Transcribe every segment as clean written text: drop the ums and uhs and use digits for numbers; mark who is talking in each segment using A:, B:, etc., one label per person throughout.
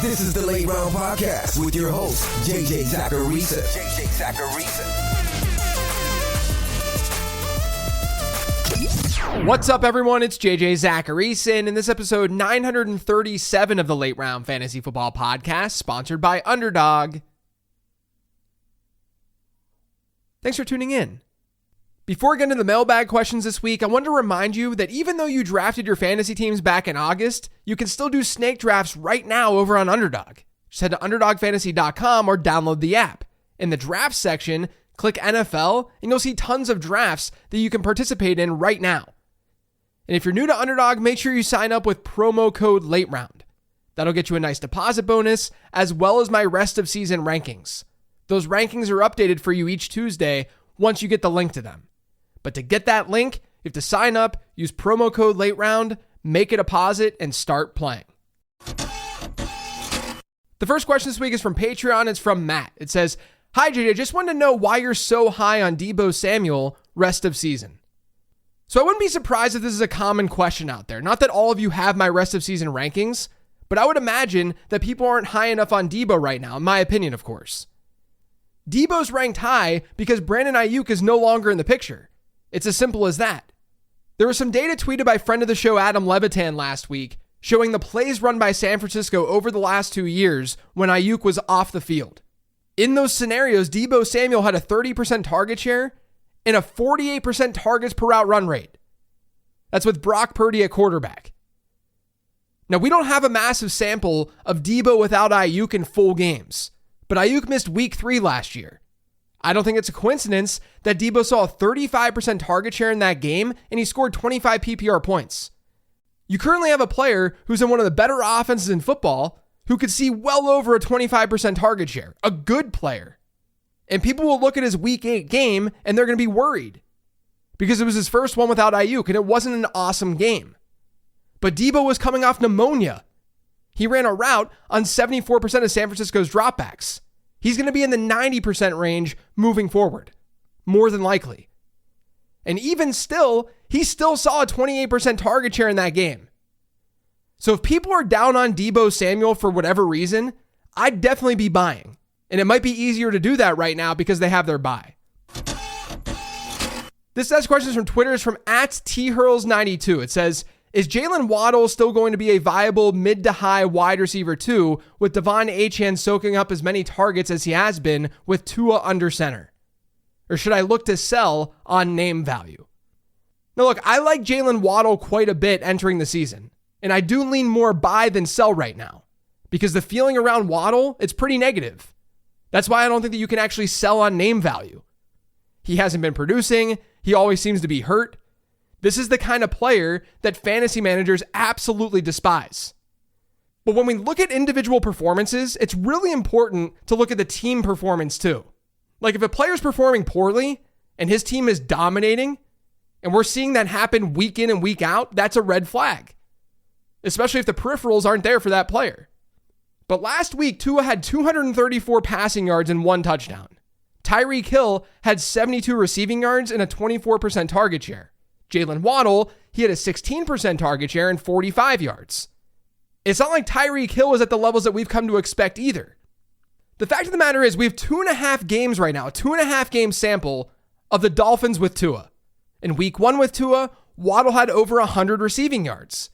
A: This is the Late Round Podcast with your host, JJ Zacharisa.
B: What's up, everyone? It's JJ Zacharisa, and in this episode 937 of the Late Round Fantasy Football Podcast, sponsored by Underdog. Thanks for tuning in. Before we get into the mailbag questions this week, I wanted to remind you that even though you drafted your fantasy teams back in August, you can still do snake drafts right now over on Underdog. Just head to UnderdogFantasy.com or download the app. In the draft section, click NFL, and you'll see tons of drafts that you can participate in right now. And if you're new to Underdog, make sure you sign up with promo code LATEROUND. That'll get you a nice deposit bonus, as well as my rest of season rankings. Those rankings are updated for you each Tuesday once you get the link to them. But to get that link, you have to sign up, use promo code LATEROUND, make a deposit, and start playing. The first question this week is from Patreon. It's from Matt. It says, "Hi JJ, just wanted to know why you're so high on Deebo Samuel rest of season." So I wouldn't be surprised if this is a common question out there. Not that all of you have my rest of season rankings, but I would imagine that people aren't high enough on Deebo right now, in my opinion, of course. Deebo's ranked high because Brandon Ayuk is no longer in the picture. It's as simple as that. There was some data tweeted by friend of the show Adam Levitan last week showing the plays run by San Francisco over the last 2 years when Ayuk was off the field. In those scenarios, Deebo Samuel had a 30% target share and a 48% targets per route run rate. That's with Brock Purdy at quarterback. Now, we don't have a massive sample of Deebo without Ayuk in full games, but Ayuk missed week 3 last year. I don't think it's a coincidence that Deebo saw a 35% target share in that game and he scored 25 PPR points. You currently have a player who's in one of the better offenses in football who could see well over a 25% target share, a good player. And people will look at his week 8 game and they're going to be worried because it was his first one without Ayuk and it wasn't an awesome game. But Deebo was coming off pneumonia. He ran a route on 74% of San Francisco's dropbacks. He's going to be in the 90% range moving forward, more than likely. And even still, he still saw a 28% target share in that game. So if people are down on Deebo Samuel for whatever reason, I'd definitely be buying. And it might be easier to do that right now because they have their bye. This next question is from Twitter. It's from @THurls92. It says, "Is Jaylen Waddle still going to be a viable mid to high wide receiver 2 with Devon Achane soaking up as many targets as he has been with Tua under center? Or should I look to sell on name value?" Now look, I like Jaylen Waddle quite a bit entering the season. And I do lean more buy than sell right now. Because the feeling around Waddle, it's pretty negative. That's why I don't think that you can actually sell on name value. He hasn't been producing. He always seems to be hurt. This is the kind of player that fantasy managers absolutely despise. But when we look at individual performances, it's really important to look at the team performance too. Like if a player's performing poorly and his team is dominating, and we're seeing that happen week in and week out, that's a red flag. Especially if the peripherals aren't there for that player. But last week, Tua had 234 passing yards and 1 touchdown. Tyreek Hill had 72 receiving yards and a 24% target share. Jaylen Waddle, he had a 16% target share and 45 yards. It's not like Tyreek Hill was at the levels that we've come to expect either. The fact of the matter is we have 2.5 games right now, a 2.5 game sample of the Dolphins with Tua. In week 1 with Tua, Waddle had over 100 receiving yards.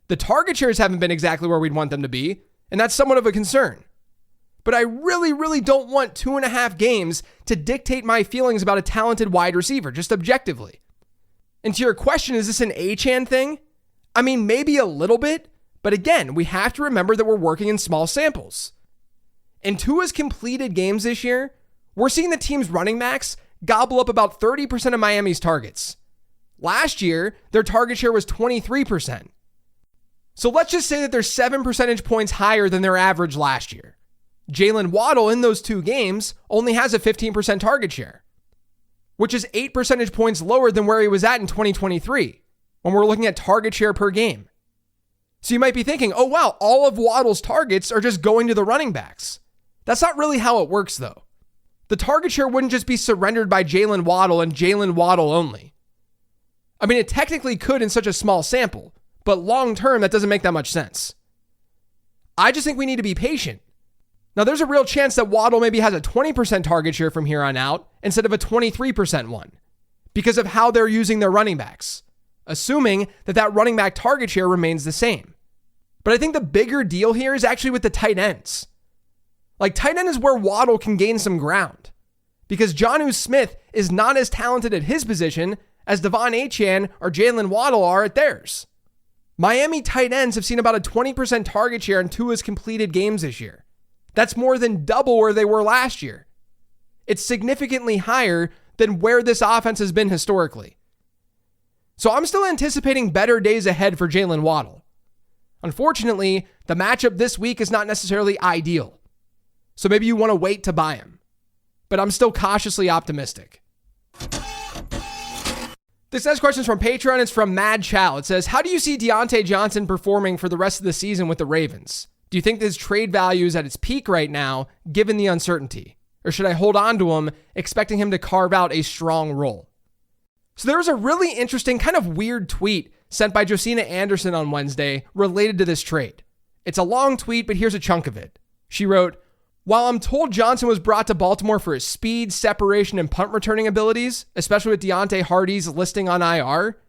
B: The target shares haven't been exactly where we'd want them to be, and that's somewhat of a concern. But I really don't want 2.5 games to dictate my feelings about a talented wide receiver, just objectively. And to your question, is this an Achane thing? I mean, maybe a little bit, but again, we have to remember that we're working in small samples. In Tua's completed games this year, we're seeing the team's running backs gobble up about 30% of Miami's targets. Last year, their target share was 23%. So let's just say that they're 7 percentage points higher than their average last year. Jaylen Waddle in those 2 games only has a 15% target share, which is 8 percentage points lower than where he was at in 2023 when we're looking at target share per game. So you might be thinking, oh wow, all of Waddle's targets are just going to the running backs. That's not really how it works though. The target share wouldn't just be surrendered by Jaylen Waddle and Jaylen Waddle only. I mean, it technically could in such a small sample, but long term, that doesn't make that much sense. I just think we need to be patient. Now, there's a real chance that Waddle maybe has a 20% target share from here on out instead of a 23% one because of how they're using their running backs, assuming that running back target share remains the same. But I think the bigger deal here is actually with the tight ends. Like, tight end is where Waddle can gain some ground because Jonnu Smith is not as talented at his position as De'Von Achane or Jaylen Waddle are at theirs. Miami tight ends have seen about a 20% target share in Tua's completed games this year. That's more than double where they were last year. It's significantly higher than where this offense has been historically. So I'm still anticipating better days ahead for Jaylen Waddle. Unfortunately, the matchup this week is not necessarily ideal. So maybe you want to wait to buy him. But I'm still cautiously optimistic. This next question is from Patreon. It's from Mad Chow. It says, how do you see Deontay Johnson performing for the rest of the season with the Ravens? Do you think his trade value is at its peak right now, given the uncertainty? Or should I hold on to him, expecting him to carve out a strong role? So there was a really interesting, kind of weird tweet sent by Josina Anderson on Wednesday related to this trade. It's a long tweet, but here's a chunk of it. She wrote, while I'm told Johnson was brought to Baltimore for his speed, separation, and punt returning abilities, especially with Deontay Hardy's listing on IR,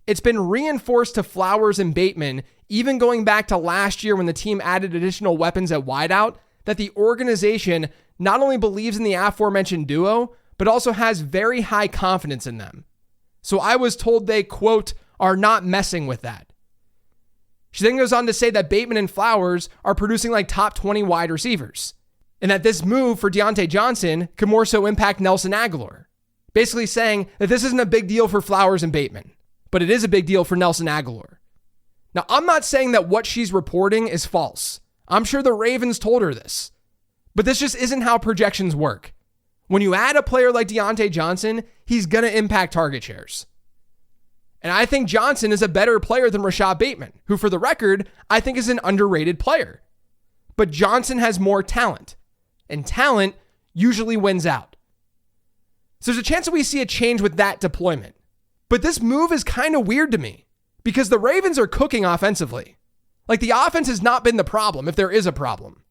B: it's been reinforced to Flowers and Bateman, even going back to last year when the team added additional weapons at wideout, that the organization not only believes in the aforementioned duo, but also has very high confidence in them. So I was told they, quote, are not messing with that. She then goes on to say that Bateman and Flowers are producing like top 20 wide receivers, and that this move for Deontay Johnson could more so impact Nelson Agholor. Basically saying that this isn't a big deal for Flowers and Bateman, but it is a big deal for Nelson Agholor. Now, I'm not saying that what she's reporting is false. I'm sure the Ravens told her this. But this just isn't how projections work. When you add a player like Deontay Johnson, he's going to impact target shares. And I think Johnson is a better player than Rashad Bateman, who, for the record, I think is an underrated player. But Johnson has more talent, and talent usually wins out. So there's a chance that we see a change with that deployment. But this move is kind of weird to me because the Ravens are cooking offensively. Like, the offense has not been the problem, if there is a problem.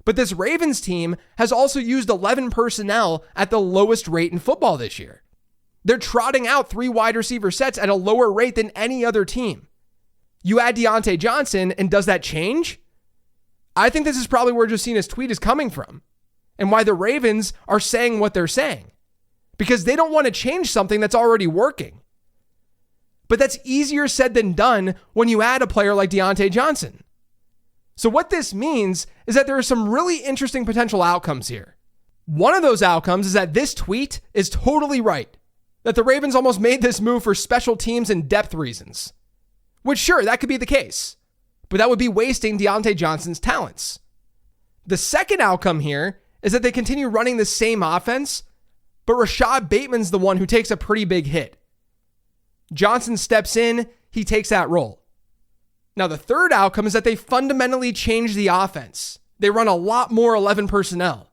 B: But this Ravens team has also used 11 personnel at the lowest rate in football this year. They're trotting out 3 wide receiver sets at a lower rate than any other team. You add Deontay Johnson, and does that change? I think this is probably where Josina's tweet is coming from, and why the Ravens are saying what they're saying. Because they don't want to change something that's already working. But that's easier said than done when you add a player like Deontay Johnson. So what this means is that there are some really interesting potential outcomes here. One of those outcomes is that this tweet is totally right. That the Ravens almost made this move for special teams and depth reasons. Which, sure, that could be the case. But that would be wasting Deontay Johnson's talents. The second outcome here is that they continue running the same offense, but Rashad Bateman's the one who takes a pretty big hit. Johnson steps in, he takes that role. Now, the third outcome is that they fundamentally change the offense. They run a lot more 11 personnel.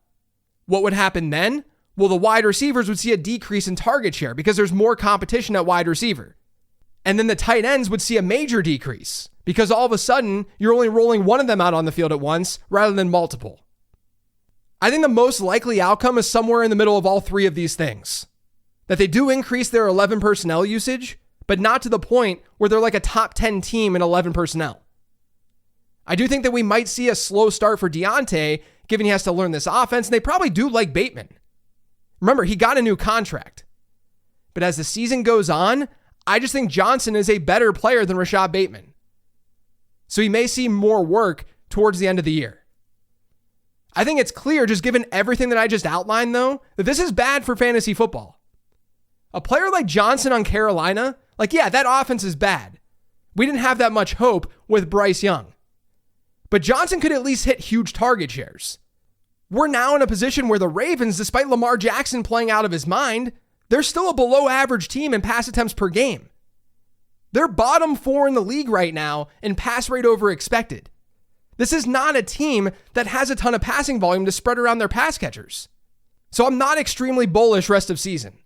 B: What would happen then? Well, the wide receivers would see a decrease in target share because there's more competition at wide receiver. And then the tight ends would see a major decrease because all of a sudden, you're only rolling one of them out on the field at once rather than multiple. I think the most likely outcome is somewhere in the middle of all three of these things. That they do increase their 11 personnel usage, but not to the point where they're like a top 10 team in 11 personnel. I do think that we might see a slow start for Deontay, given he has to learn this offense, and they probably do like Bateman. Remember, he got a new contract. But as the season goes on, I just think Johnson is a better player than Rashad Bateman. So he may see more work towards the end of the year. I think it's clear, just given everything that I just outlined, though, that this is bad for fantasy football. A player like Johnson on Carolina, that offense is bad. We didn't have that much hope with Bryce Young. But Johnson could at least hit huge target shares. We're now in a position where the Ravens, despite Lamar Jackson playing out of his mind, they're still a below average team in pass attempts per game. They're bottom 4 in the league right now in pass rate over expected. This is not a team that has a ton of passing volume to spread around their pass catchers. So I'm not extremely bullish rest of season.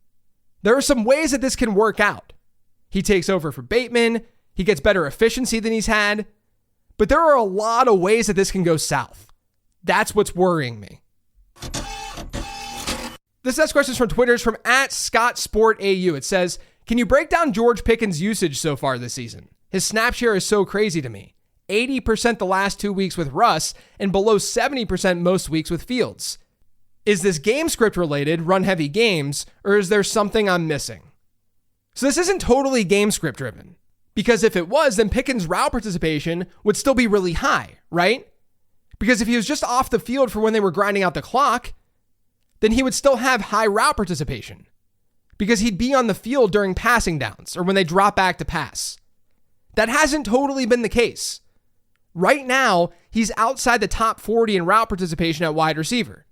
B: There are some ways that this can work out. He takes over for Bateman. He gets better efficiency than he's had. But there are a lot of ways that this can go south. That's what's worrying me. This next question is from Twitter. It's from @ScottSportAU. It says, can you break down George Pickens' usage so far this season? His snap share is so crazy to me. 80% the last 2 weeks with Russ and below 70% most weeks with Fields. Is this game script related, run heavy games, or is there something I'm missing? So this isn't totally game script driven, because if it was, then Pickens' route participation would still be really high, right? Because if he was just off the field for when they were grinding out the clock, then he would still have high route participation because he'd be on the field during passing downs or when they drop back to pass. That hasn't totally been the case. Right now, he's outside the top 40 in route participation at wide receiver.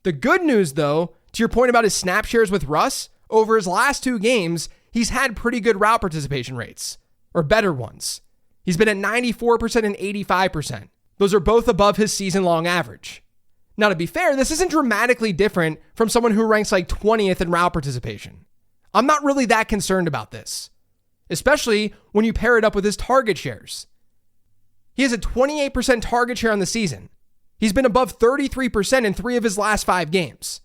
B: The good news, though, to your point about his snap shares with Russ, over his last 2 games, he's had pretty good route participation rates, or better ones. He's been at 94% and 85%. Those are both above his season-long average. Now, to be fair, this isn't dramatically different from someone who ranks like 20th in route participation. I'm not really that concerned about this, especially when you pair it up with his target shares. He has a 28% target share on the season. He's been above 33% in 3 of his last 5 games.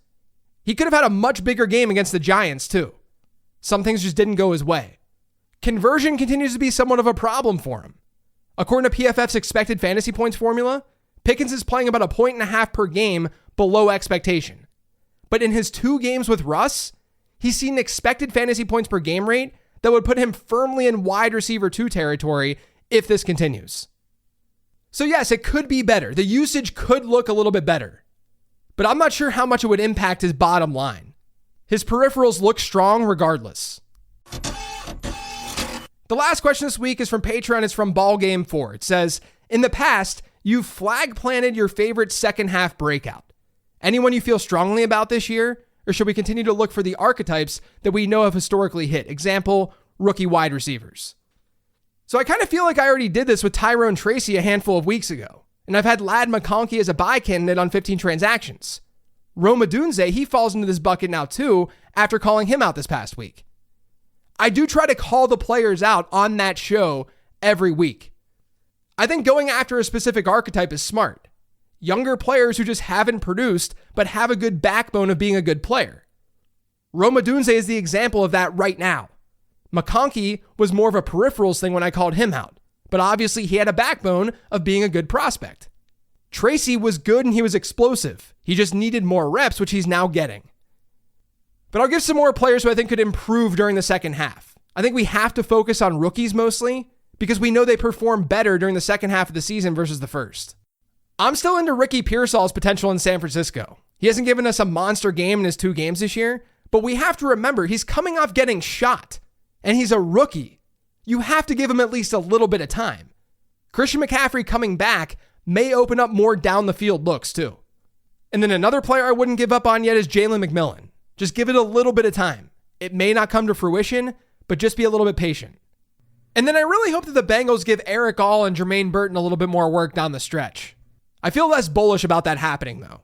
B: He could have had a much bigger game against the Giants, too. Some things just didn't go his way. Conversion continues to be somewhat of a problem for him. According to PFF's expected fantasy points formula, Pickens is playing about 1.5 points per game below expectation. But in his 2 games with Russ, he's seen an expected fantasy points per game rate that would put him firmly in wide receiver 2 territory if this continues. So yes, it could be better. The usage could look a little bit better. But I'm not sure how much it would impact his bottom line. His peripherals look strong regardless. The last question this week is from Patreon. It's from Ballgame4. It says, in the past, you've flag planted your favorite second half breakout. Anyone you feel strongly about this year? Or should we continue to look for the archetypes that we know have historically hit? Example, rookie wide receivers. So I kind of feel like I already did this with Tyrone Tracy a handful of weeks ago. And I've had Ladd McConkey as a buy candidate on 15 transactions. Rome Odunze, he falls into this bucket now too after calling him out this past week. I do try to call the players out on that show every week. I think going after a specific archetype is smart. Younger players who just haven't produced, but have a good backbone of being a good player. Rome Odunze is the example of that right now. McConkey was more of a peripherals thing when I called him out, but obviously he had a backbone of being a good prospect. Tracy was good and he was explosive. He just needed more reps, which he's now getting. But I'll give some more players who I think could improve during the second half. I think we have to focus on rookies mostly because we know they perform better during the second half of the season versus the first. I'm still into Ricky Pearsall's potential in San Francisco. He hasn't given us a monster game in his 2 games this year, but we have to remember he's coming off getting shot and he's a rookie. You have to give him at least a little bit of time. Christian McCaffrey coming back may open up more down the field looks too. And then another player I wouldn't give up on yet is Jalen McMillan. Just give it a little bit of time. It may not come to fruition, but just be a little bit patient. And then I really hope that the Bengals give Eric All and Jermaine Burton a little bit more work down the stretch. I feel less bullish about that happening though.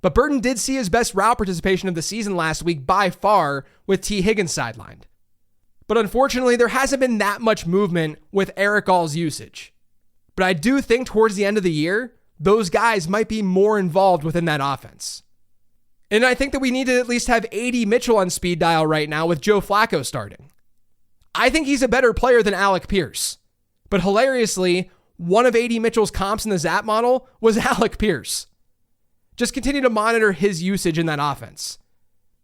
B: But Burton did see his best route participation of the season last week by far with T. Higgins sidelined. But unfortunately, there hasn't been that much movement with Eric All's usage. But I do think towards the end of the year, those guys might be more involved within that offense. And I think that we need to at least have A.D. Mitchell on speed dial right now with Joe Flacco starting. I think he's a better player than Alec Pierce. But hilariously, one of A.D. Mitchell's comps in the Zap model was Alec Pierce. Just continue to monitor his usage in that offense.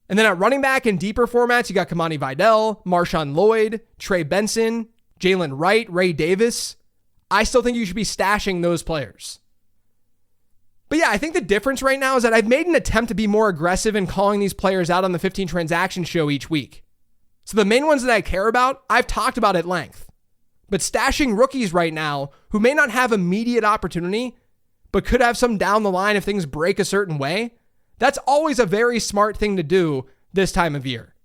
B: And then at running back in deeper formats, you got Kamani Vidal, Marshawn Lloyd, Trey Benson, Jalen Wright, Ray Davis. I still think you should be stashing those players. But yeah, I think the difference right now is that I've made an attempt to be more aggressive in calling these players out on the 15 transaction show each week. So the main ones that I care about, I've talked about at length. But stashing rookies right now who may not have immediate opportunity, but could have some down the line if things break a certain way, that's always a very smart thing to do this time of year.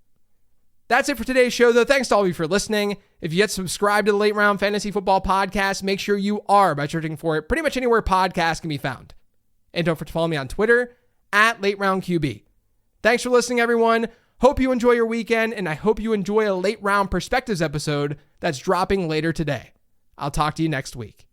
B: That's it for today's show, though. Thanks to all of you for listening. If you yet subscribe to the Late Round Fantasy Football Podcast, make sure you are by searching for it pretty much anywhere podcasts can be found. And don't forget to follow me on Twitter @LateRoundQB. Thanks for listening, everyone. Hope you enjoy your weekend, and I hope you enjoy a Late Round Perspectives episode that's dropping later today. I'll talk to you next week.